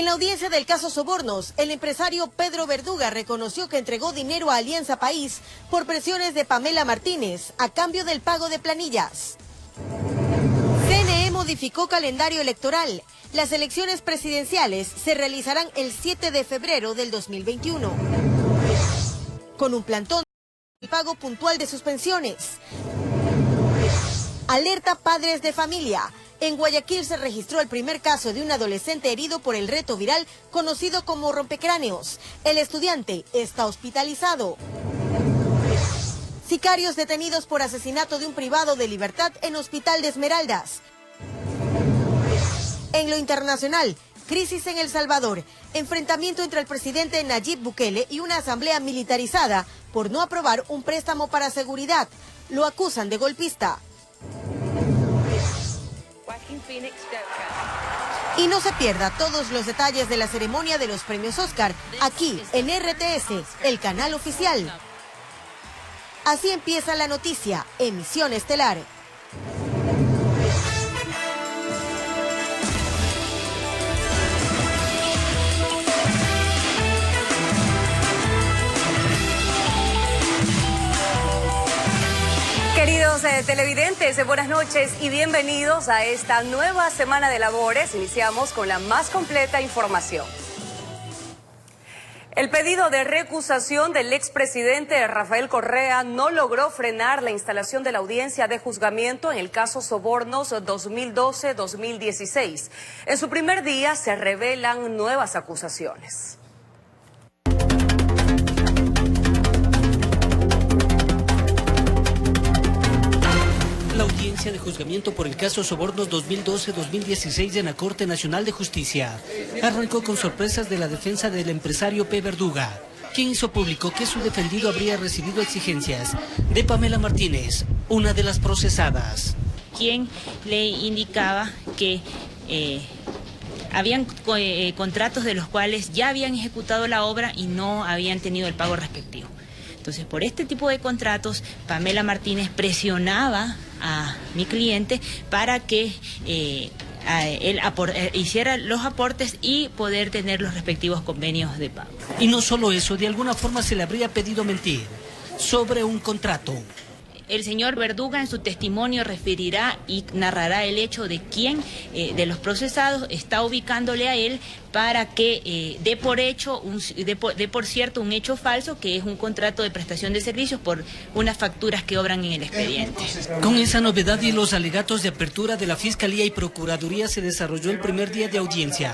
En la audiencia del caso Sobornos, el empresario Pedro Verduga reconoció que entregó dinero a Alianza País por presiones de Pamela Martínez a cambio del pago de planillas. CNE modificó calendario electoral. Las elecciones presidenciales se realizarán el 7 de febrero del 2021. Con un plantón de pago puntual de sus pensiones. Alerta padres de familia. En Guayaquil se registró el primer caso de un adolescente herido por el reto viral conocido como rompecráneos. El estudiante está hospitalizado. Sicarios detenidos por asesinato de un privado de libertad en Hospital de Esmeraldas. En lo internacional, crisis en El Salvador. Enfrentamiento entre el presidente Nayib Bukele y una asamblea militarizada por no aprobar un préstamo para seguridad. Lo acusan de golpista. Y no se pierda todos los detalles de la ceremonia de los premios Oscar, aquí en RTS, el canal oficial. Así empieza la noticia, emisión estelar. Queridos televidentes, buenas noches y bienvenidos a esta nueva semana de labores. Iniciamos con la más completa información. El pedido de recusación del expresidente Rafael Correa no logró frenar la instalación de la audiencia de juzgamiento en el caso Sobornos 2012-2016. En su primer día se revelan nuevas acusaciones. La audiencia de juzgamiento por el caso Sobornos 2012-2016 en la Corte Nacional de Justicia arrancó con sorpresas de la defensa del empresario P. Verduga, quien hizo público que su defendido habría recibido exigencias de Pamela Martínez, una de las procesadas. Quien le indicaba que habían contratos de los cuales ya habían ejecutado la obra y no habían tenido el pago respectivo. Entonces, por este tipo de contratos, Pamela Martínez presionaba a mi cliente para que él hiciera los aportes y poder tener los respectivos convenios de pago. Y no solo eso, de alguna forma se le habría pedido mentir sobre un contrato. El señor Verduga en su testimonio referirá y narrará el hecho de quién de los procesados está ubicándole a él para que dé por cierto un hecho falso, que es un contrato de prestación de servicios por unas facturas que obran en el expediente. Con esa novedad y los alegatos de apertura de la Fiscalía y Procuraduría se desarrolló el primer día de audiencia,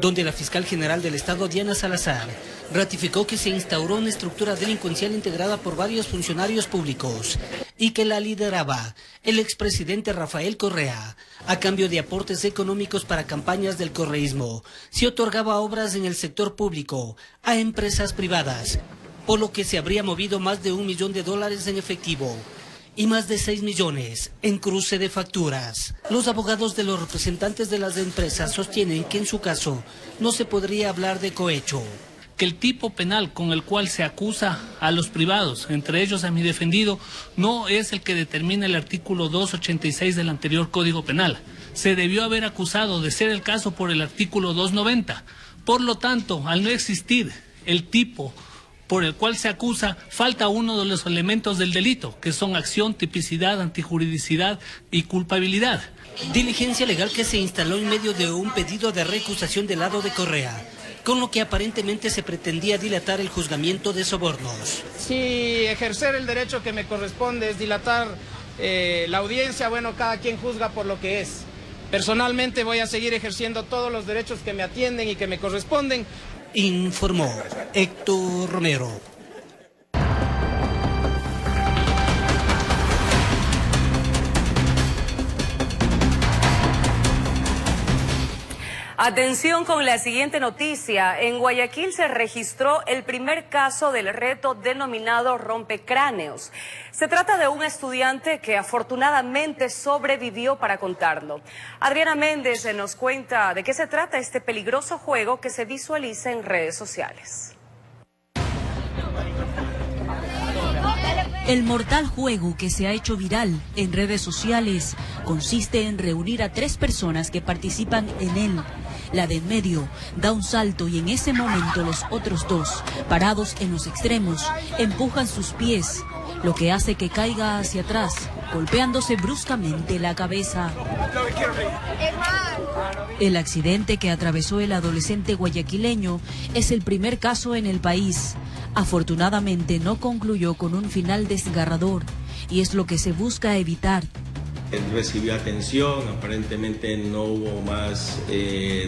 donde la fiscal general del Estado, Diana Salazar, ratificó que se instauró una estructura delincuencial integrada por varios funcionarios públicos y que la lideraba el expresidente Rafael Correa. A cambio de aportes económicos para campañas del correísmo, se otorgaba obras en el sector público a empresas privadas, por lo que se habría movido más de $1 millón en efectivo y más de 6 millones en cruce de facturas. Los abogados de los representantes de las empresas sostienen que en su caso no se podría hablar de cohecho. Que el tipo penal con el cual se acusa a los privados, entre ellos a mi defendido, no es el que determina el artículo 286 del anterior Código Penal. Se debió haber acusado, de ser el caso, por el artículo 290. Por lo tanto, al no existir el tipo por el cual se acusa, falta uno de los elementos del delito, que son acción, tipicidad, antijuridicidad y culpabilidad. Diligencia legal que se instaló en medio de un pedido de recusación del lado de Correa, con lo que aparentemente se pretendía dilatar el juzgamiento de Sobornos. Si ejercer el derecho que me corresponde es dilatar la audiencia, bueno, cada quien juzga por lo que es. Personalmente voy a seguir ejerciendo todos los derechos que me atienden y que me corresponden. Informó Héctor Romero. Atención con la siguiente noticia. En Guayaquil se registró el primer caso del reto denominado rompecráneos. Se trata de un estudiante que afortunadamente sobrevivió para contarlo. Adriana Méndez nos cuenta de qué se trata este peligroso juego que se visualiza en redes sociales. El mortal juego que se ha hecho viral en redes sociales consiste en reunir a 3 personas que participan en él. La de en medio da un salto y en ese momento los otros 2, parados en los extremos, empujan sus pies, lo que hace que caiga hacia atrás, golpeándose bruscamente la cabeza. El accidente que atravesó el adolescente guayaquileño es el primer caso en el país. Afortunadamente no concluyó con un final desgarrador y es lo que se busca evitar. Él recibió atención, aparentemente no hubo más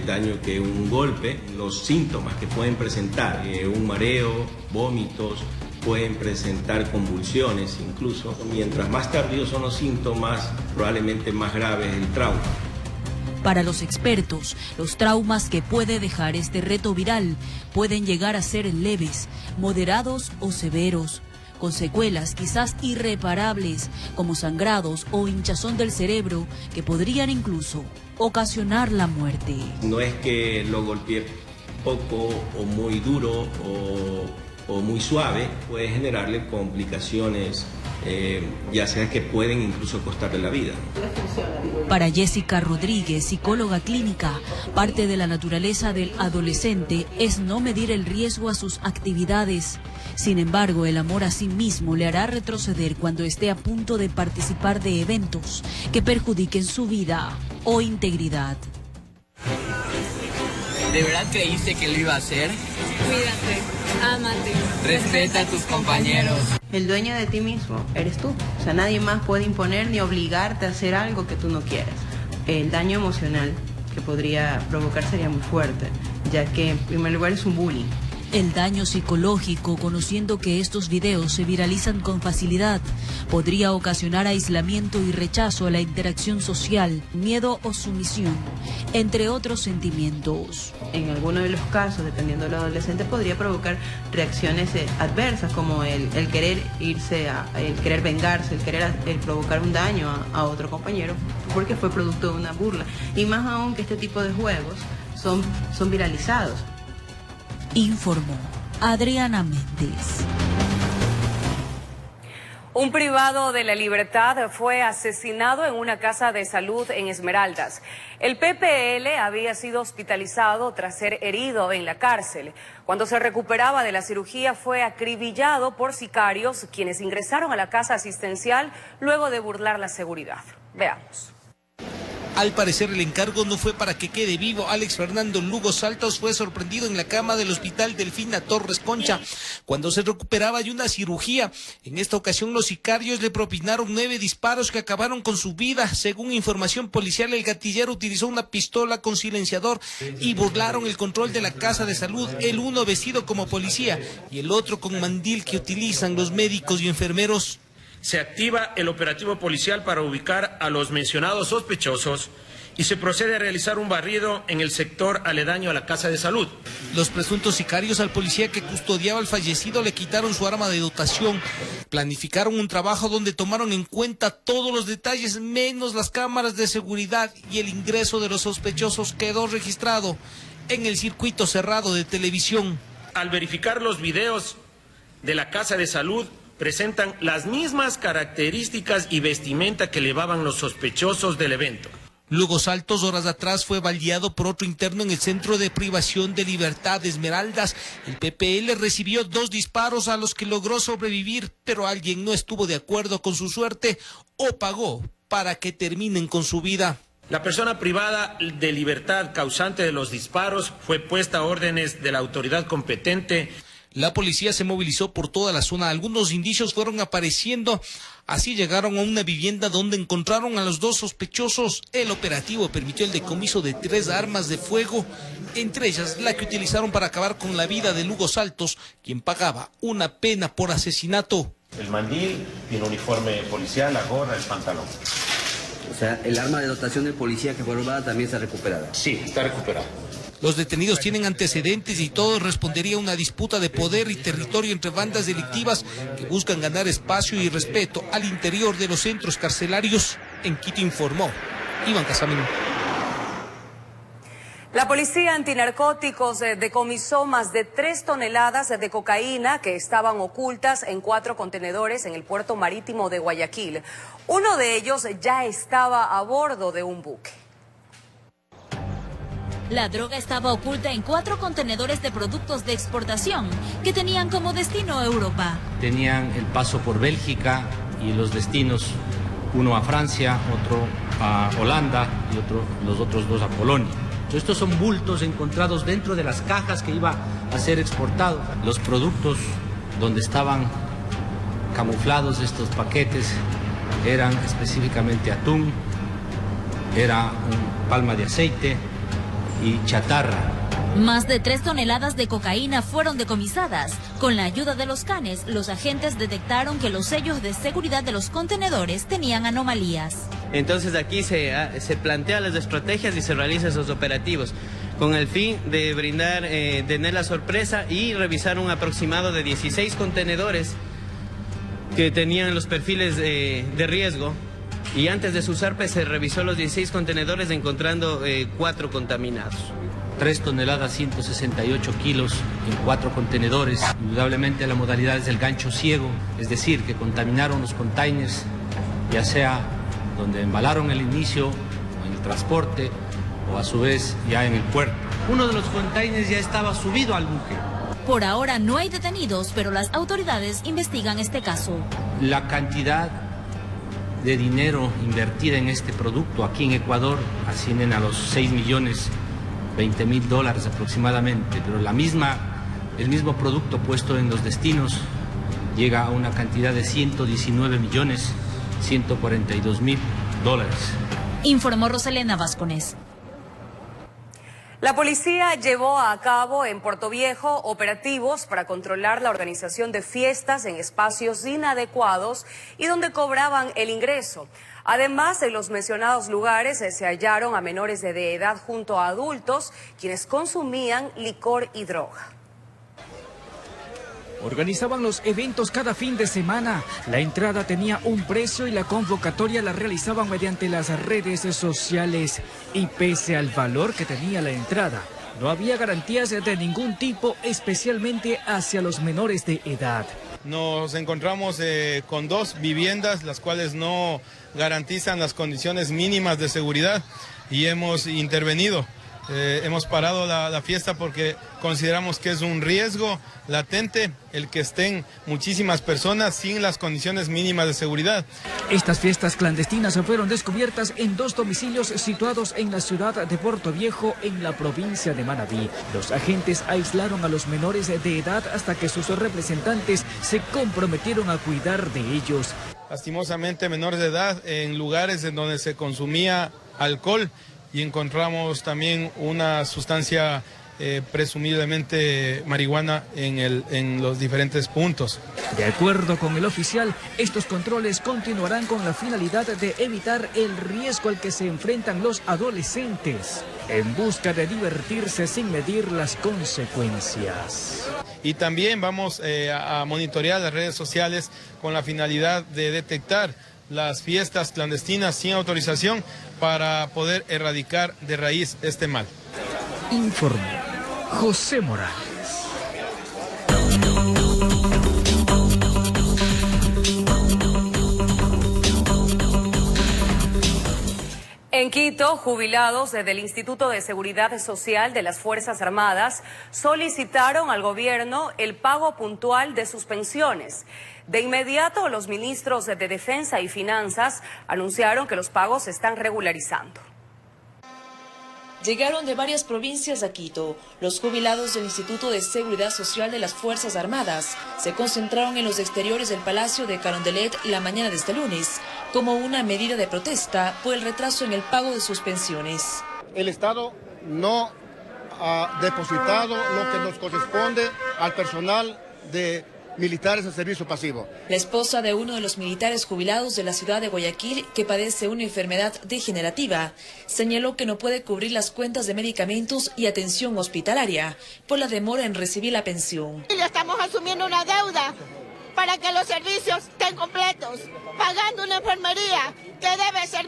daño que un golpe. Los síntomas que pueden presentar, un mareo, vómitos, pueden presentar convulsiones incluso. Mientras más tardíos son los síntomas, probablemente más grave es el trauma. Para los expertos, los traumas que puede dejar este reto viral pueden llegar a ser leves, moderados o severos, con secuelas quizás irreparables, como sangrados o hinchazón del cerebro, que podrían incluso ocasionar la muerte. No es que lo golpeé poco o muy duro o muy suave, puede generarle complicaciones, ya sea que pueden incluso costarle la vida. Para Jessica Rodríguez, psicóloga clínica, parte de la naturaleza del adolescente es no medir el riesgo a sus actividades. Sin embargo, el amor a sí mismo le hará retroceder cuando esté a punto de participar de eventos que perjudiquen su vida o integridad. ¿De verdad creíste que lo iba a hacer? Cuídate, ámate, respeta a tus compañeros. El dueño de ti mismo eres tú. O sea, nadie más puede imponer ni obligarte a hacer algo que tú no quieras. El daño emocional que podría provocar sería muy fuerte, ya que en primer lugar es un bullying. El daño psicológico, conociendo que estos videos se viralizan con facilidad, podría ocasionar aislamiento y rechazo a la interacción social, miedo o sumisión, entre otros sentimientos. En algunos de los casos, dependiendo del adolescente, podría provocar reacciones adversas, como el querer irse, el querer vengarse, el provocar un daño a otro compañero, porque fue producto de una burla. Y más aún que este tipo de juegos son viralizados. Informó Adriana Méndez. Un privado de la libertad fue asesinado en una casa de salud en Esmeraldas. El PPL había sido hospitalizado tras ser herido en la cárcel. Cuando se recuperaba de la cirugía fue acribillado por sicarios, quienes ingresaron a la casa asistencial luego de burlar la seguridad. Veamos. Al parecer el encargo no fue para que quede vivo. Alex Fernando Lugo Saltos fue sorprendido en la cama del hospital Delfina Torres Concha cuando se recuperaba de una cirugía. En esta ocasión los sicarios le propinaron 9 disparos que acabaron con su vida. Según información policial, el gatillero utilizó una pistola con silenciador y burlaron el control de la casa de salud, el uno vestido como policía y el otro con mandil que utilizan los médicos y enfermeros. Se activa el operativo policial para ubicar a los mencionados sospechosos y se procede a realizar un barrido en el sector aledaño a la casa de salud. Los presuntos sicarios al policía que custodiaba al fallecido le quitaron su arma de dotación. Planificaron un trabajo donde tomaron en cuenta todos los detalles, menos las cámaras de seguridad, y el ingreso de los sospechosos quedó registrado en el circuito cerrado de televisión. Al verificar los videos de la casa de salud, presentan las mismas características y vestimenta que llevaban los sospechosos del evento. Lugo Saltos horas atrás fue baleado por otro interno en el Centro de Privación de Libertad de Esmeraldas. El PPL recibió 2 disparos a los que logró sobrevivir, pero alguien no estuvo de acuerdo con su suerte o pagó para que terminen con su vida. La persona privada de libertad causante de los disparos fue puesta a órdenes de la autoridad competente. La policía se movilizó por toda la zona. Algunos indicios fueron apareciendo. Así llegaron a una vivienda donde encontraron a los 2 sospechosos. El operativo permitió el decomiso de 3 armas de fuego, entre ellas la que utilizaron para acabar con la vida de Lugo Saltos, quien pagaba una pena por asesinato. El mandil y el uniforme policial, la gorra, el pantalón. O sea, el arma de dotación del policía que fue robada también está recuperada. Sí, está recuperada. Los detenidos tienen antecedentes y todo respondería a una disputa de poder y territorio entre bandas delictivas que buscan ganar espacio y respeto al interior de los centros carcelarios. En Quito informó Iván Casamín. La policía antinarcóticos decomisó más de 3 toneladas de cocaína que estaban ocultas en 4 contenedores en el puerto marítimo de Guayaquil. Uno de ellos ya estaba a bordo de un buque. La droga estaba oculta en 4 contenedores de productos de exportación que tenían como destino Europa. Tenían el paso por Bélgica y los destinos, uno a Francia, otro a Holanda y los otros 2 a Polonia. Estos son bultos encontrados dentro de las cajas que iba a ser exportado. Los productos donde estaban camuflados estos paquetes eran específicamente atún, era palma de aceite y chatarra. Más de 3 toneladas de cocaína fueron decomisadas. Con la ayuda de los canes, los agentes detectaron que los sellos de seguridad de los contenedores tenían anomalías. Entonces aquí se plantean las estrategias y se realizan esos operativos con el fin de brindar, tener la sorpresa y revisar un aproximado de 16 contenedores que tenían los perfiles de riesgo. Y antes de su zarpe se revisó los 16 contenedores encontrando 4 contaminados. 3 toneladas 168 kilos en 4 contenedores. Indudablemente la modalidad es el gancho ciego, es decir, que contaminaron los containers, ya sea donde embalaron el inicio, en el transporte o a su vez ya en el puerto. Uno de los containers ya estaba subido al buque. Por ahora no hay detenidos, pero las autoridades investigan este caso. La cantidad de dinero invertida en este producto aquí en Ecuador ascienden a los 6.020.000 dólares aproximadamente, pero el mismo producto puesto en los destinos llega a una cantidad de 119.142.000 dólares. Informó Roselena Vázquez. La policía llevó a cabo en Puerto Viejo operativos para controlar la organización de fiestas en espacios inadecuados y donde cobraban el ingreso. Además, en los mencionados lugares se hallaron a menores de edad junto a adultos quienes consumían licor y droga. Organizaban los eventos cada fin de semana. La entrada tenía un precio y la convocatoria la realizaban mediante las redes sociales. Y pese al valor que tenía la entrada, no había garantías de ningún tipo, especialmente hacia los menores de edad. Nos encontramos con 2 viviendas, las cuales no garantizan las condiciones mínimas de seguridad y hemos intervenido. Hemos parado la fiesta porque consideramos que es un riesgo latente el que estén muchísimas personas sin las condiciones mínimas de seguridad. Estas fiestas clandestinas fueron descubiertas en 2 domicilios situados en la ciudad de Puerto Viejo, en la provincia de Manabí. Los agentes aislaron a los menores de edad hasta que sus representantes se comprometieron a cuidar de ellos. Lastimosamente, menores de edad en lugares en donde se consumía alcohol, y encontramos también una sustancia presumiblemente marihuana en los diferentes puntos. De acuerdo con el oficial, estos controles continuarán con la finalidad de evitar el riesgo al que se enfrentan los adolescentes en busca de divertirse sin medir las consecuencias. Y también vamos a monitorear las redes sociales con la finalidad de detectar las fiestas clandestinas sin autorización para poder erradicar de raíz este mal. Informó José Morales. En Quito, jubilados del Instituto de Seguridad Social de las Fuerzas Armadas solicitaron al gobierno el pago puntual de sus pensiones. De inmediato, los ministros de Defensa y Finanzas anunciaron que los pagos se están regularizando. Llegaron de varias provincias a Quito. Los jubilados del Instituto de Seguridad Social de las Fuerzas Armadas se concentraron en los exteriores del Palacio de Carondelet la mañana de este lunes, como una medida de protesta por el retraso en el pago de sus pensiones. El Estado no ha depositado lo que nos corresponde al personal de militares en servicio pasivo. La esposa de uno de los militares jubilados de la ciudad de Guayaquil, que padece una enfermedad degenerativa, señaló que no puede cubrir las cuentas de medicamentos y atención hospitalaria por la demora en recibir la pensión. Ya estamos asumiendo una deuda para que los servicios estén completos, pagando una enfermería que debe ser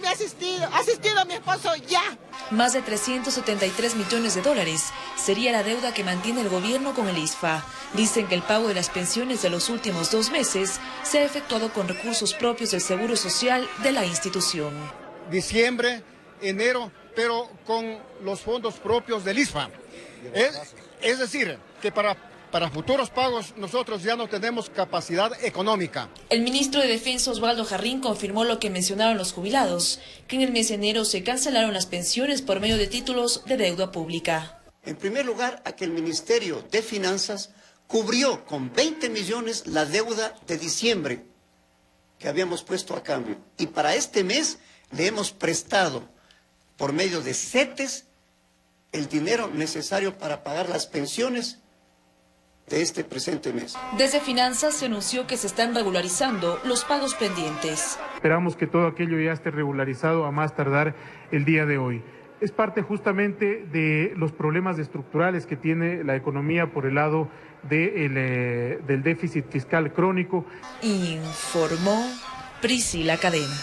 asistido a mi esposo ya. Más de 373 millones de dólares sería la deuda que mantiene el gobierno con el ISFA. Dicen que el pago de las pensiones de los últimos 2 meses se ha efectuado con recursos propios del Seguro Social de la institución. Diciembre, enero, pero con los fondos propios del ISFA. Es decir, que para futuros pagos nosotros ya no tenemos capacidad económica. El ministro de Defensa, Osvaldo Jarrín, confirmó lo que mencionaron los jubilados, que en el mes de enero se cancelaron las pensiones por medio de títulos de deuda pública. En primer lugar, a que el Ministerio de Finanzas cubrió con 20 millones la deuda de diciembre que habíamos puesto a cambio. Y para este mes le hemos prestado por medio de CETES el dinero necesario para pagar las pensiones de este presente mes. Desde Finanzas se anunció que se están regularizando los pagos pendientes. Esperamos que todo aquello ya esté regularizado a más tardar el día de hoy. Es parte justamente de los problemas estructurales que tiene la economía por el lado del déficit fiscal crónico. Informó Priscila Cadena.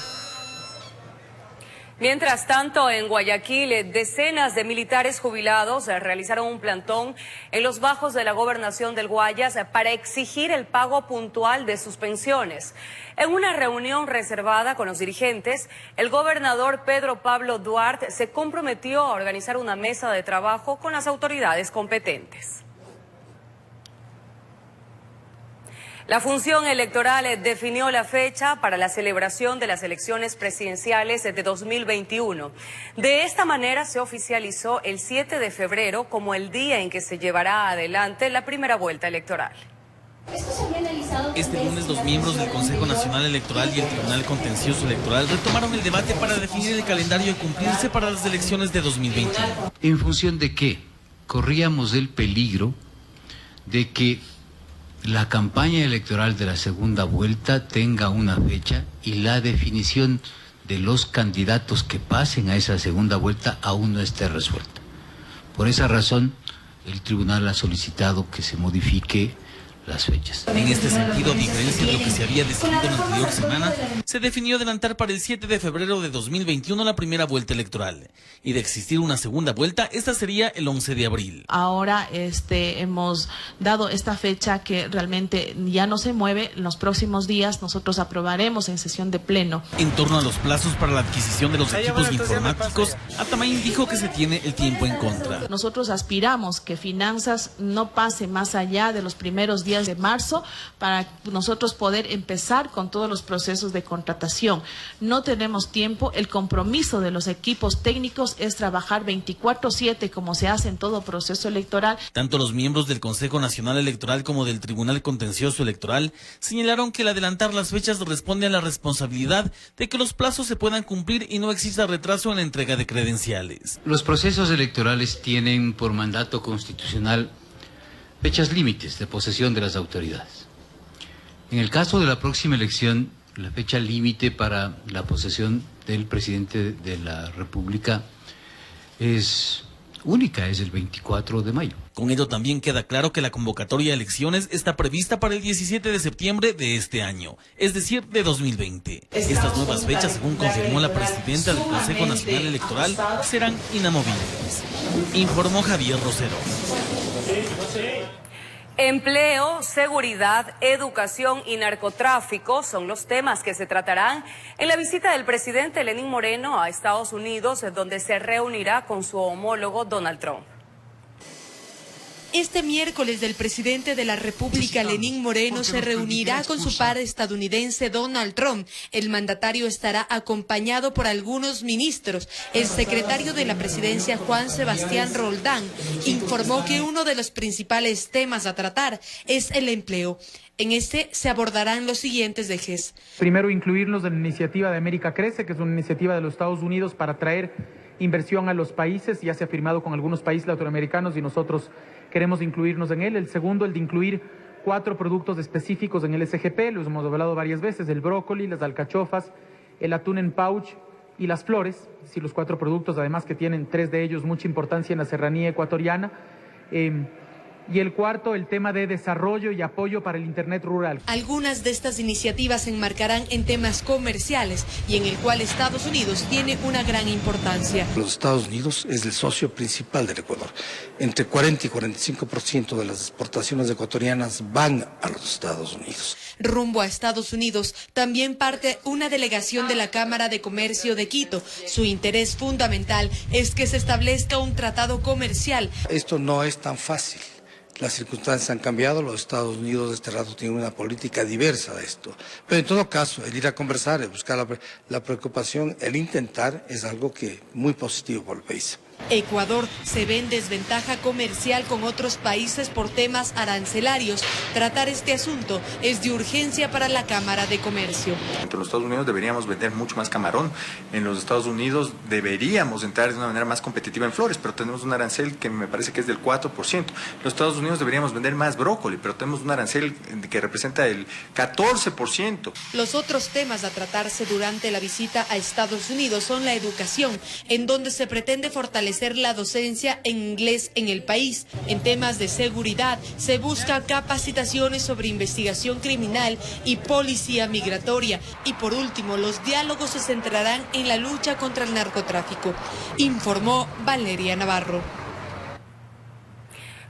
Mientras tanto, en Guayaquil, decenas de militares jubilados realizaron un plantón en los bajos de la gobernación del Guayas para exigir el pago puntual de sus pensiones. En una reunión reservada con los dirigentes, el gobernador Pedro Pablo Duarte se comprometió a organizar una mesa de trabajo con las autoridades competentes. La función electoral definió la fecha para la celebración de las elecciones presidenciales de 2021. De esta manera se oficializó el 7 de febrero como el día en que se llevará adelante la primera vuelta electoral. Este lunes los miembros del Consejo Nacional Electoral y el Tribunal Contencioso Electoral retomaron el debate para definir el calendario a cumplirse para las elecciones de 2021. ¿En función de qué? Corríamos el peligro de que la campaña electoral de la segunda vuelta tenga una fecha y la definición de los candidatos que pasen a esa segunda vuelta aún no esté resuelta. Por esa razón, el tribunal ha solicitado que se modifique las fechas. En este sentido, a diferencia de lo que se había decidido en la anterior semana, se definió adelantar para el 7 de febrero de 2021 la primera vuelta electoral. Y de existir una segunda vuelta, esta sería el 11 de abril. Ahora hemos dado esta fecha que realmente ya no se mueve. En los próximos días nosotros aprobaremos en sesión de pleno. En torno a los plazos para la adquisición de los equipos informáticos, Atamaín dijo que se tiene el tiempo en contra. Nosotros aspiramos que Finanzas no pase más allá de los primeros días de marzo para nosotros poder empezar con todos los procesos de contratación. No tenemos tiempo, el compromiso de los equipos técnicos es trabajar 24/7 como se hace en todo proceso electoral. Tanto los miembros del Consejo Nacional Electoral como del Tribunal Contencioso Electoral señalaron que el adelantar las fechas responde a la responsabilidad de que los plazos se puedan cumplir y no exista retraso en la entrega de credenciales. Los procesos electorales tienen por mandato constitucional fechas límites de posesión de las autoridades. En el caso de la próxima elección, la fecha límite para la posesión del presidente de la República es única, es el 24 de mayo. Con ello también queda claro que la convocatoria de elecciones está prevista para el 17 de septiembre de este año, es decir, de 2020. Estas nuevas fechas, según confirmó la presidenta del Consejo Nacional Electoral, serán inamovibles. Informó Javier Rosero. Empleo, seguridad, educación y narcotráfico son los temas que se tratarán en la visita del presidente Lenín Moreno a Estados Unidos, donde se reunirá con su homólogo Donald Trump. Este miércoles el presidente de la República, Lenín Moreno, se reunirá con su par estadounidense Donald Trump. El mandatario estará acompañado por algunos ministros. El secretario de la presidencia, Juan Sebastián Roldán, informó que uno de los principales temas a tratar es el empleo. En este se abordarán los siguientes ejes. Primero, incluirnos en la iniciativa de América Crece, que es una iniciativa de los Estados Unidos para traer inversión a los países. Ya se ha firmado con algunos países latinoamericanos y nosotros queremos incluirnos en él. El segundo, el de incluir 4 productos específicos en el SGP, lo hemos hablado varias veces: el brócoli, las alcachofas, el atún en pouch y las flores. Sí, los 4 productos, además que tienen 3 de ellos mucha importancia en la serranía ecuatoriana. Y el cuarto, el tema de desarrollo y apoyo para el Internet rural. Algunas de estas iniciativas se enmarcarán en temas comerciales y en el cual Estados Unidos tiene una gran importancia. Los Estados Unidos es el socio principal del Ecuador. Entre 40 y 45% de las exportaciones ecuatorianas van a los Estados Unidos. Rumbo a Estados Unidos también parte una delegación de la Cámara de Comercio de Quito. Su interés fundamental es que se establezca un tratado comercial. Esto no es tan fácil. Las circunstancias han cambiado, los Estados Unidos de este rato tienen una política diversa de esto. Pero en todo caso, el ir a conversar, el buscar la preocupación, el intentar es algo que muy positivo para el país. Ecuador se ve en desventaja comercial con otros países por temas arancelarios. Tratar este asunto es de urgencia para la Cámara de Comercio. En los Estados Unidos deberíamos vender mucho más camarón. En los Estados Unidos deberíamos entrar de una manera más competitiva en flores, pero tenemos un arancel que me parece que es del 4%. En los Estados Unidos deberíamos vender más brócoli, pero tenemos un arancel que representa el 14%. Los otros temas a tratarse durante la visita a Estados Unidos son la educación, en donde se pretende fortalecer la docencia en inglés en el país. En temas de seguridad se busca capacitaciones sobre investigación criminal y policía migratoria. Y por último, los diálogos se centrarán en la lucha contra el narcotráfico, informó Valeria Navarro.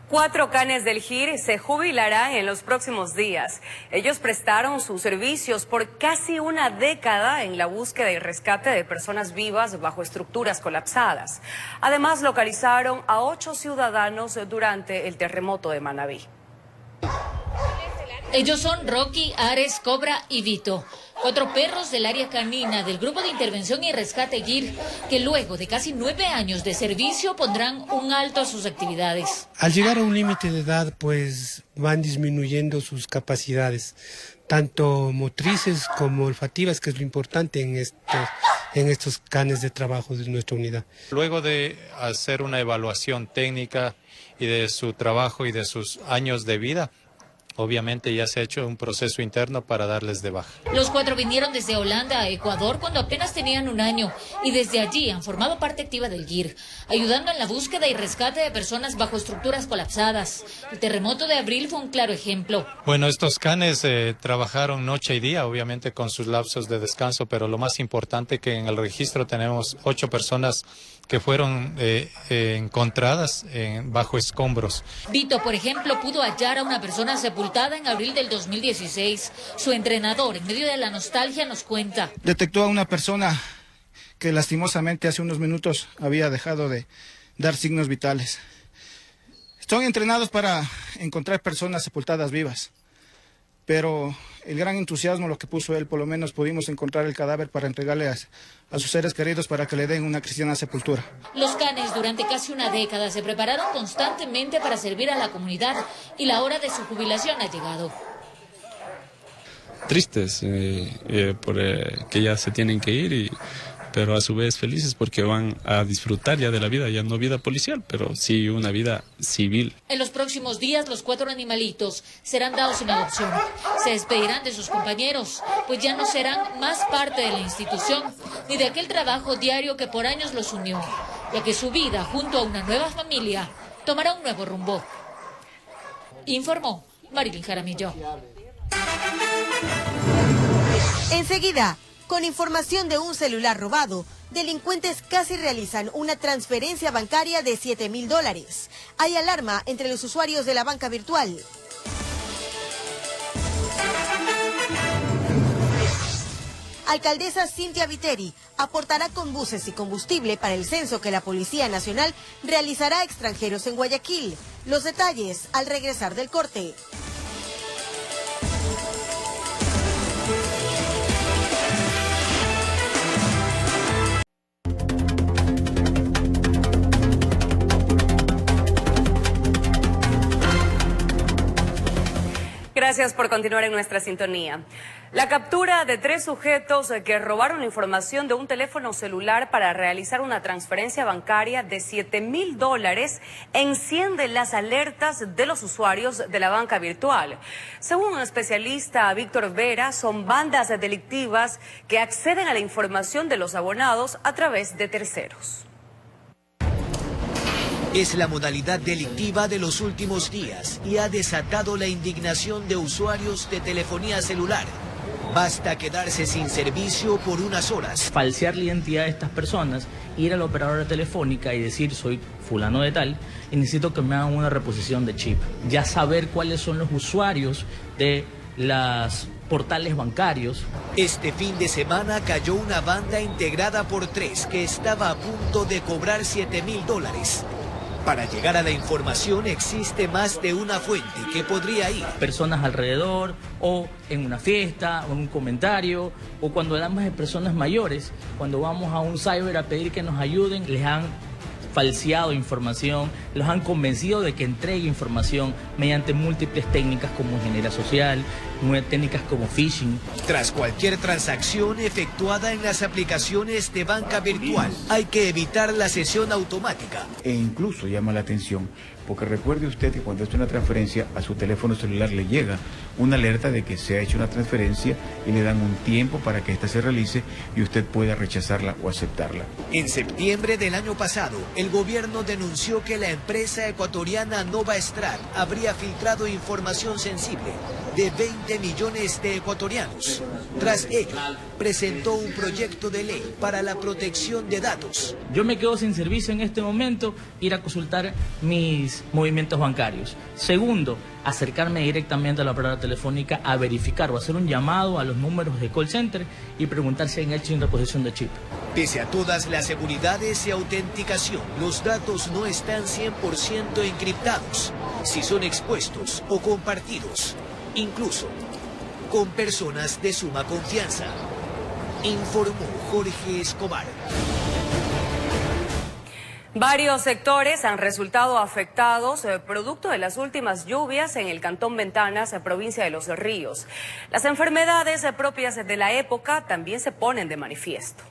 4 canes del GIR se jubilarán en los próximos días. Ellos prestaron sus servicios por casi una década en la búsqueda y rescate de personas vivas bajo estructuras colapsadas. Además, localizaron a 8 ciudadanos durante el terremoto de Manabí. Ellos son Rocky, Ares, Cobra y Vito. 4 perros del área canina del Grupo de Intervención y Rescate GIR, que luego de casi 9 años de servicio pondrán un alto a sus actividades. Al llegar a un límite de edad, pues van disminuyendo sus capacidades, tanto motrices como olfativas, que es lo importante en estos canes de trabajo de nuestra unidad. Luego de hacer una evaluación técnica y de su trabajo y de sus años de vida, obviamente ya se ha hecho un proceso interno para darles de baja. Los 4 vinieron desde Holanda a Ecuador cuando apenas tenían 1 año y desde allí han formado parte activa del GIR, ayudando en la búsqueda y rescate de personas bajo estructuras colapsadas. El terremoto de abril fue un claro ejemplo. Bueno, estos canes trabajaron noche y día, obviamente con sus lapsos de descanso, pero lo más importante que en el registro tenemos 8 personas que fueron encontradas bajo escombros. Vito, por ejemplo, pudo hallar a una persona sepultada en abril del 2016. Su entrenador, en medio de la nostalgia, nos cuenta. Detectó a una persona que lastimosamente hace unos minutos había dejado de dar signos vitales. Son entrenados para encontrar personas sepultadas vivas, pero el gran entusiasmo, lo que puso él, por lo menos pudimos encontrar el cadáver para entregarle a sus seres queridos para que le den una cristiana sepultura. Los canes durante casi una década se prepararon constantemente para servir a la comunidad y la hora de su jubilación ha llegado. Tristes que ya se tienen que ir, pero a su vez felices porque van a disfrutar ya de la vida, ya no vida policial, pero sí una vida civil. En los próximos días los 4 animalitos serán dados en adopción. Se despedirán de sus compañeros, pues ya no serán más parte de la institución ni de aquel trabajo diario que por años los unió, ya que su vida junto a una nueva familia tomará un nuevo rumbo. Informó Marilyn Jaramillo. Enseguida, con información de un celular robado, delincuentes casi realizan una transferencia bancaria de $7,000. Hay alarma entre los usuarios de la banca virtual. Alcaldesa Cintia Viteri aportará con buses y combustible para el censo que la Policía Nacional realizará a extranjeros en Guayaquil. Los detalles al regresar del corte. Gracias por continuar en nuestra sintonía. La captura de 3 sujetos que robaron información de un teléfono celular para realizar una transferencia bancaria de $7,000 enciende las alertas de los usuarios de la banca virtual. Según un especialista, Víctor Vera, son bandas delictivas que acceden a la información de los abonados a través de terceros. Es la modalidad delictiva de los últimos días y ha desatado la indignación de usuarios de telefonía celular. Basta quedarse sin servicio por unas horas. Falsear la identidad de estas personas, ir a la operadora telefónica y decir soy fulano de tal y necesito que me hagan una reposición de chip. Ya saber cuáles son los usuarios de los portales bancarios. Este fin de semana cayó una banda integrada por 3 que estaba a punto de cobrar $7,000. Para llegar a la información existe más de una fuente que podría ir. Personas alrededor, o en una fiesta, o en un comentario, o cuando hablamos de personas mayores, cuando vamos a un cyber a pedir que nos ayuden, les han falseado información, los han convencido de que entregue información mediante múltiples técnicas como ingeniería social, técnicas como phishing. Tras cualquier transacción efectuada en las aplicaciones de banca virtual, hay que evitar la sesión automática. E incluso llama la atención, porque recuerde usted que cuando hace una transferencia a su teléfono celular le llega una alerta de que se ha hecho una transferencia y le dan un tiempo para que ésta se realice y usted pueda rechazarla o aceptarla. En septiembre del año pasado, el gobierno denunció que la empresa ecuatoriana Nova Strat habría filtrado información sensible de 20 millones de ecuatorianos. Tras ello, presentó un proyecto de ley para la protección de datos. Yo me quedo sin servicio en este momento, ir a consultar mis movimientos bancarios. Segundo, acercarme directamente a la operadora telefónica a verificar o hacer un llamado a los números de call center y preguntar si han hecho una reposición de chip. Pese a todas las seguridades y autenticación, los datos no están 100% encriptados si son expuestos o compartidos, incluso con personas de suma confianza, informó Jorge Escobar. Varios sectores han resultado afectados producto de las últimas lluvias en el Cantón Ventanas, provincia de Los Ríos. Las enfermedades propias de la época también se ponen de manifiesto.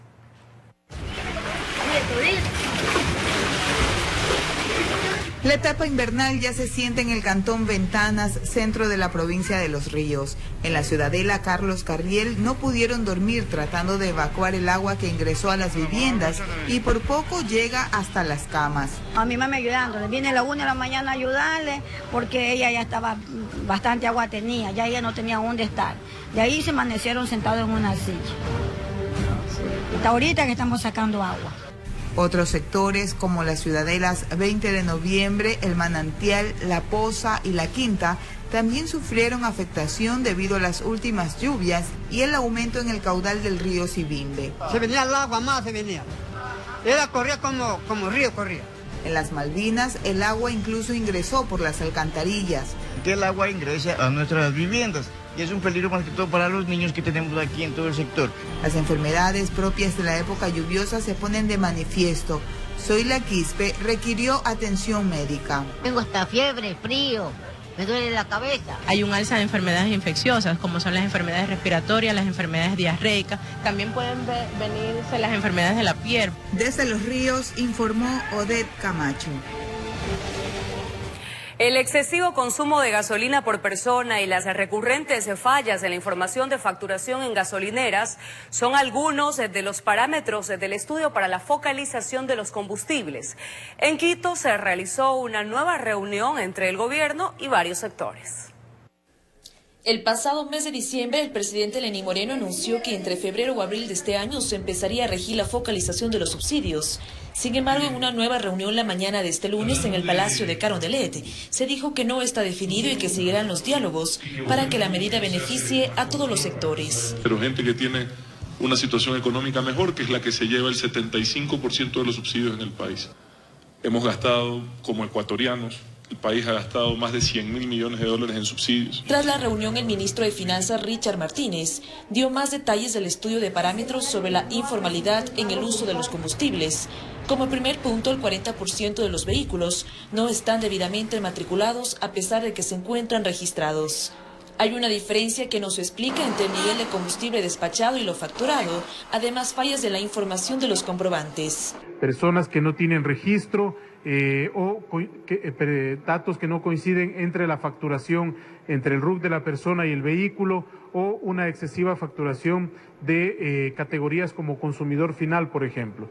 La etapa invernal ya se siente en el Cantón Ventanas, centro de la provincia de Los Ríos. En la ciudadela Carlos Carriel no pudieron dormir tratando de evacuar el agua que ingresó a las viviendas y por poco llega hasta las camas. A mi mamá ayudándole, viene a la 1 de la mañana a ayudarle porque ella ya estaba, bastante agua tenía, ya ella no tenía dónde estar. De ahí se amanecieron sentados en una silla. Hasta ahorita que estamos sacando agua. Otros sectores como las ciudadelas 20 de noviembre, El Manantial, La Poza y La Quinta también sufrieron afectación debido a las últimas lluvias y el aumento en el caudal del río Sibimbe. Se venía el agua más, se venía. Era corría como río corría. En las Malvinas el agua incluso ingresó por las alcantarillas. Que el agua ingrese a nuestras viviendas. Y es un peligro más que todo para los niños que tenemos aquí en todo el sector. Las enfermedades propias de la época lluviosa se ponen de manifiesto. Zoila Quispe requirió atención médica. Tengo hasta fiebre, frío, me duele la cabeza. Hay un alza de enfermedades infecciosas, como son las enfermedades respiratorias, las enfermedades diarreicas. También pueden venirse las enfermedades de la piel. Desde Los Ríos informó Odette Camacho. El excesivo consumo de gasolina por persona y las recurrentes fallas en la información de facturación en gasolineras son algunos de los parámetros del estudio para la focalización de los combustibles. En Quito se realizó una nueva reunión entre el gobierno y varios sectores. El pasado mes de diciembre, el presidente Lenín Moreno anunció que entre febrero o abril de este año se empezaría a regir la focalización de los subsidios. Sin embargo, en una nueva reunión la mañana de este lunes en el Palacio de Carondelet, se dijo que no está definido y que seguirán los diálogos para que la medida beneficie a todos los sectores. Pero gente que tiene una situación económica mejor, que es la que se lleva el 75% de los subsidios en el país. Hemos gastado, como ecuatorianos, el país ha gastado más de 100.000 millones de dólares en subsidios. Tras la reunión, el ministro de Finanzas, Richard Martínez, dio más detalles del estudio de parámetros sobre la informalidad en el uso de los combustibles. Como primer punto, el 40% de los vehículos no están debidamente matriculados a pesar de que se encuentran registrados. Hay una diferencia que nos explica entre el nivel de combustible despachado y lo facturado, además fallas de la información de los comprobantes. Personas que no tienen registro, datos que no coinciden entre la facturación entre el RUC de la persona y el vehículo, o una excesiva facturación de categorías como consumidor final, por ejemplo.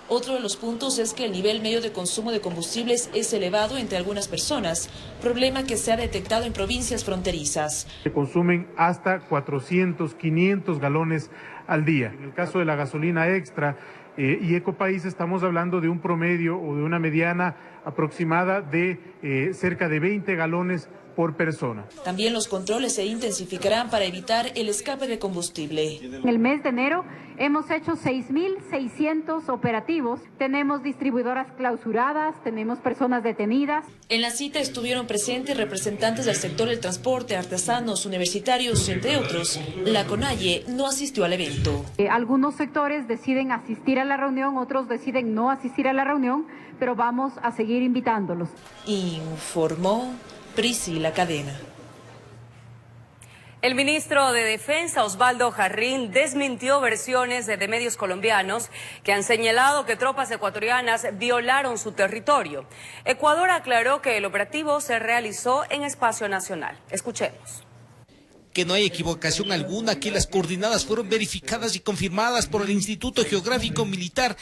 Otro de los puntos es que el nivel medio de consumo de combustibles es elevado entre algunas personas, problema que se ha detectado en provincias fronterizas. Se consumen hasta 400, 500 galones al día. En el caso de la gasolina extra y Ecopaís estamos hablando de un promedio o de una mediana aproximada de cerca de 20 galones por persona. También los controles se intensificarán para evitar el escape de combustible. En el mes de enero hemos hecho 6.600 operativos. Tenemos distribuidoras clausuradas, tenemos personas detenidas. En la cita estuvieron presentes representantes del sector del transporte, artesanos, universitarios, entre otros. La CONAIE no asistió al evento. Algunos sectores deciden asistir a la reunión, otros deciden no asistir a la reunión, pero vamos a seguir invitándolos. Informó Priscila Cadena. El ministro de Defensa, Osvaldo Jarrín, desmintió versiones de medios colombianos que han señalado que tropas ecuatorianas violaron su territorio. Ecuador aclaró que el operativo se realizó en espacio nacional. Escuchemos. Que no hay equivocación alguna, que las coordenadas fueron verificadas y confirmadas por el Instituto Geográfico Militar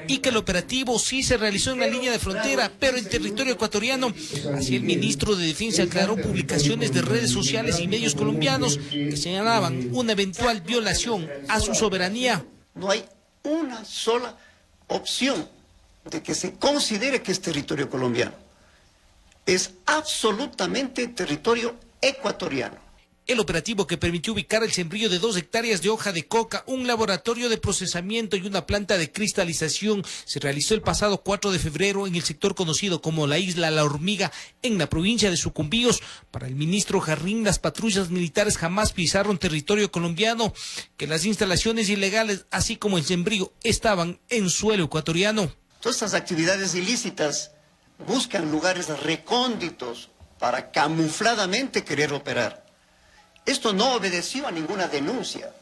y que el operativo sí se realizó en la línea de frontera, pero en territorio ecuatoriano. Así el ministro de Defensa aclaró publicaciones de redes sociales y medios colombianos que señalaban una eventual violación a su soberanía. No hay una sola opción de que se considere que es territorio colombiano. Es absolutamente territorio ecuatoriano. El operativo que permitió ubicar el sembrío de 2 hectáreas de hoja de coca, un laboratorio de procesamiento y una planta de cristalización se realizó el pasado 4 de febrero en el sector conocido como la Isla La Hormiga, en la provincia de Sucumbíos. Para el ministro Jarrín, las patrullas militares jamás pisaron territorio colombiano, que las instalaciones ilegales, así como el sembrío, estaban en suelo ecuatoriano. Todas estas actividades ilícitas buscan lugares recónditos para camufladamente querer operar. Esto no obedeció a ninguna denuncia.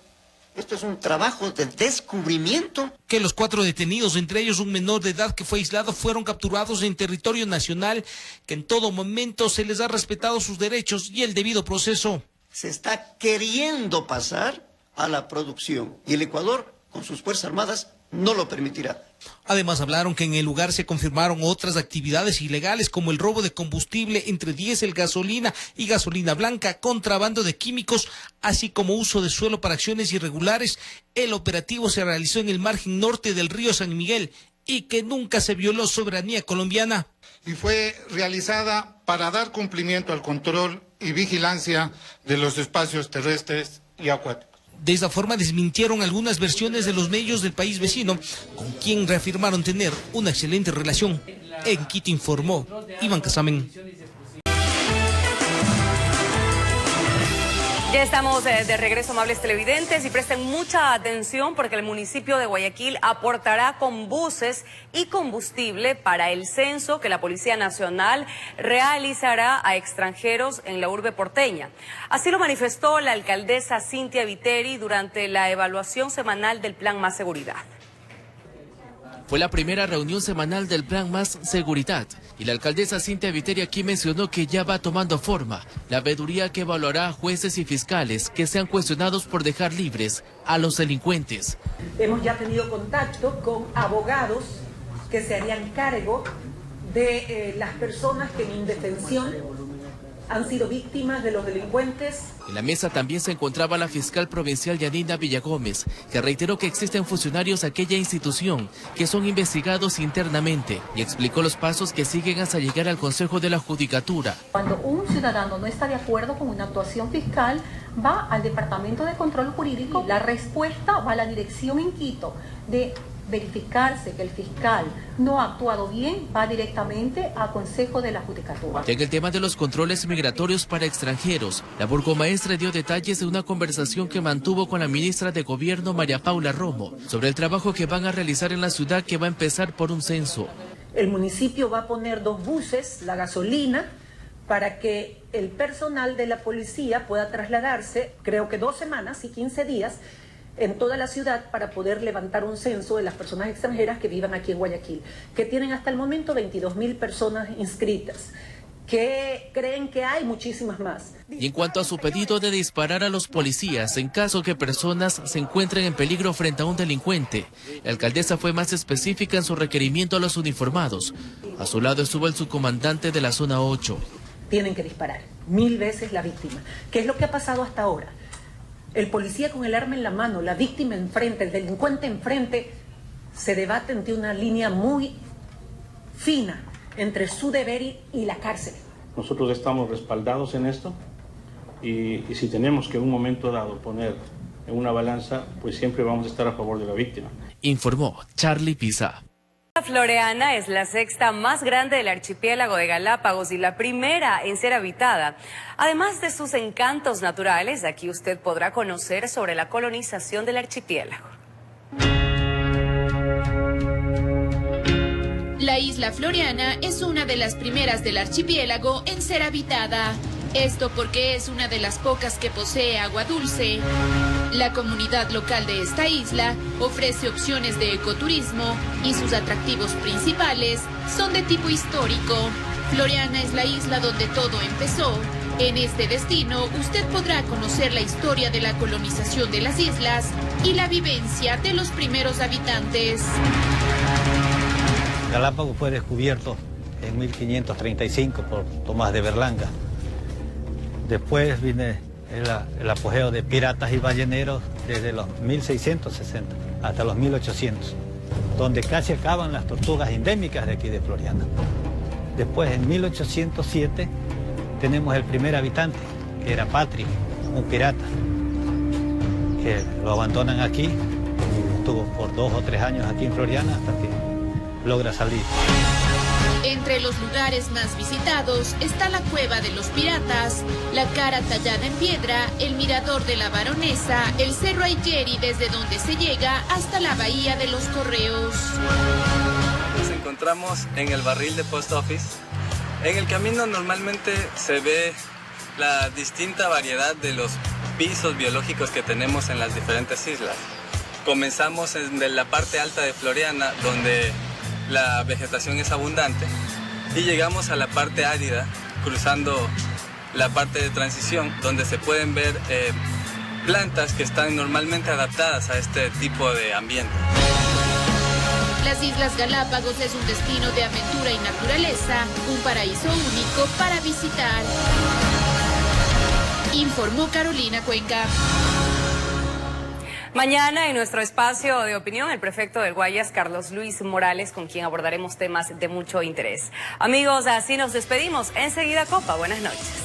Esto es un trabajo de descubrimiento. Que los 4 detenidos, entre ellos un menor de edad que fue aislado, fueron capturados en territorio nacional, que en todo momento se les ha respetado sus derechos y el debido proceso. Se está queriendo pasar a la producción y el Ecuador, con sus Fuerzas Armadas, no lo permitirá. Además hablaron que en el lugar se confirmaron otras actividades ilegales como el robo de combustible entre diésel, gasolina y gasolina blanca, contrabando de químicos, así como uso de suelo para acciones irregulares. El operativo se realizó en el margen norte del río San Miguel y que nunca se violó soberanía colombiana. Y fue realizada para dar cumplimiento al control y vigilancia de los espacios terrestres y acuáticos. De esta forma desmintieron algunas versiones de los medios del país vecino, con quien reafirmaron tener una excelente relación. En Quito informó Iván Casamen. Ya estamos de regreso, amables televidentes, y presten mucha atención porque el municipio de Guayaquil aportará con buses y combustible para el censo que la Policía Nacional realizará a extranjeros en la urbe porteña. Así lo manifestó la alcaldesa Cintia Viteri durante la evaluación semanal del Plan Más Seguridad. Fue la primera reunión semanal del Plan Más Seguridad y la alcaldesa Cintia Viteri aquí mencionó que ya va tomando forma la veeduría que evaluará a jueces y fiscales que sean cuestionados por dejar libres a los delincuentes. Hemos ya tenido contacto con abogados que se harían cargo de las personas que en indefensión han sido víctimas de los delincuentes. En la mesa también se encontraba la fiscal provincial Yanina Villagómez, que reiteró que existen funcionarios de aquella institución que son investigados internamente y explicó los pasos que siguen hasta llegar al Consejo de la Judicatura. Cuando un ciudadano no está de acuerdo con una actuación fiscal, va al Departamento de Control Jurídico. La respuesta va a la dirección en Quito de verificarse que el fiscal no ha actuado bien, va directamente al Consejo de la Judicatura. En el tema de los controles migratorios para extranjeros, la burgomaestra dio detalles de una conversación que mantuvo con la ministra de Gobierno, María Paula Romo, sobre el trabajo que van a realizar en la ciudad, que va a empezar por un censo. El municipio va a poner 2 buses, la gasolina, para que el personal de la policía pueda trasladarse, creo que 2 semanas y 15 días, en toda la ciudad para poder levantar un censo de las personas extranjeras que vivan aquí en Guayaquil, que tienen hasta el momento 22.000 personas inscritas, que creen que hay muchísimas más. Y en cuanto a su pedido de disparar a los policías en caso que personas se encuentren en peligro frente a un delincuente, la alcaldesa fue más específica en su requerimiento a los uniformados. A su lado estuvo el subcomandante de la zona 8. Tienen que disparar 1000 veces la víctima. ¿Qué es lo que ha pasado hasta ahora? El policía con el arma en la mano, la víctima enfrente, el delincuente enfrente, se debate ante una línea muy fina entre su deber y la cárcel. Nosotros estamos respaldados en esto y si tenemos que en un momento dado poner en una balanza, pues siempre vamos a estar a favor de la víctima. Informó Charlie Pisa. La Floreana es la sexta más grande del archipiélago de Galápagos y la primera en ser habitada. Además de sus encantos naturales, aquí usted podrá conocer sobre la colonización del archipiélago. La isla Floreana es una de las primeras del archipiélago en ser habitada. Esto porque es una de las pocas que posee agua dulce. La comunidad local de esta isla ofrece opciones de ecoturismo y sus atractivos principales son de tipo histórico. Floreana es la isla donde todo empezó. En este destino usted podrá conocer la historia de la colonización de las islas y la vivencia de los primeros habitantes. Galápagos fue descubierto en 1535 por Tomás de Berlanga. Después viene el apogeo de piratas y balleneros desde los 1660 hasta los 1800, donde casi acaban las tortugas endémicas de aquí de Floreana. Después, en 1807, tenemos el primer habitante, que era Patrick, un pirata, que lo abandonan aquí, y estuvo por 2 o 3 años aquí en Floreana hasta que logra salir. Entre los lugares más visitados está la Cueva de los Piratas, la Cara tallada en piedra, el Mirador de la Baronesa, el Cerro Ayeri desde donde se llega hasta la Bahía de los Correos. Nos encontramos en el barril de Post Office. En el camino normalmente se ve la distinta variedad de los pisos biológicos que tenemos en las diferentes islas. Comenzamos en la parte alta de Floreana, donde la vegetación es abundante, y llegamos a la parte árida, cruzando la parte de transición, donde se pueden ver plantas que están normalmente adaptadas a este tipo de ambiente. Las Islas Galápagos es un destino de aventura y naturaleza, un paraíso único para visitar. Informó Carolina Cuenca. Mañana en nuestro espacio de opinión, el prefecto del Guayas, Carlos Luis Morales, con quien abordaremos temas de mucho interés. Amigos, así nos despedimos. Enseguida Copa. Buenas noches.